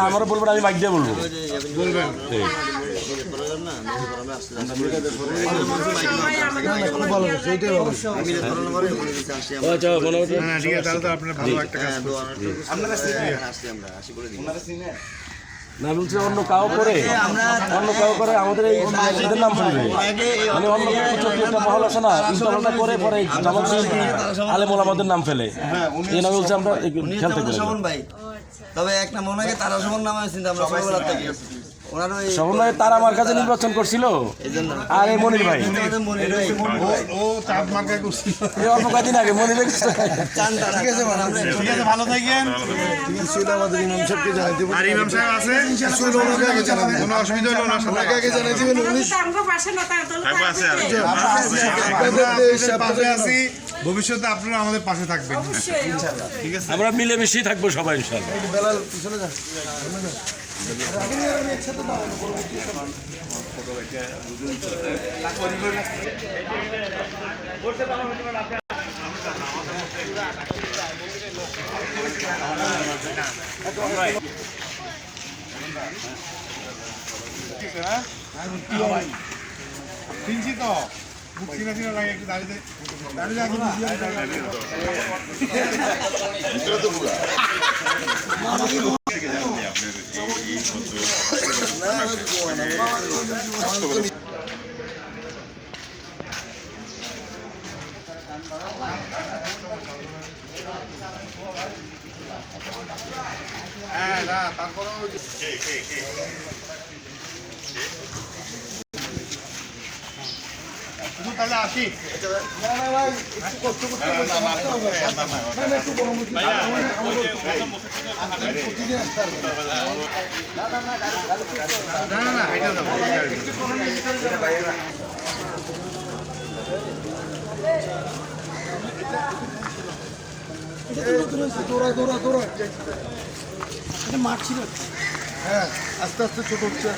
আমারও বলবেন, আমি মাইক দিয়ে বলবো। বলবেন আচ্ছা মনে হচ্ছে ঠিক আছে, তাহলে তো আপনারা ভালো একটা কাজ না বলছি অন্য কাউ করে আমাদের এই এদের নাম ফেলবে, মানে অন্য কিছু একটা মহল আছে না, ইন্টারভালটা করে পরে জামাত আলেমুল আমাদের নাম ফেলে, এই নামে বলছে আমরা খেয়াল থাকবে। তবে এক নাম মনে হয় তারা সমান নাম আছে, আমরা ছোটবেলা থেকে শোভন ভাই তারা আমার কাছে নির্বাচন করছিল, আর এই মনির ভাই ও চাঁদ মার্কা করছিল এই অল্প কয়েকদিন আগে মনির ভাই। ঠিক আছে, ভালো থাকেন। আমাদের ইমাম সাহেবকে জানাই দেবো, আর ইমাম সাহেব আছে, কোনো অসুবিধা হলো না, ওনাকে জানাই দেবেন। উনি পাশে আছি, ভবিষ্যতে আপনারা আমাদের পাশে থাকবেন। ঠিক আছে, আমরা মিলেমিশেই থাকবো সবাই ইনশাআল্লাহ। বেলাল পিছনে যা। চিনছি তো, মুখ চিনা চিনা লাগে, একটু দাঁড়িয়ে হ্যাঁ না, তারপরে তাহলে আসি। মাঠ ছিল, হ্যাঁ আস্তে আস্তে ছোট হচ্ছে।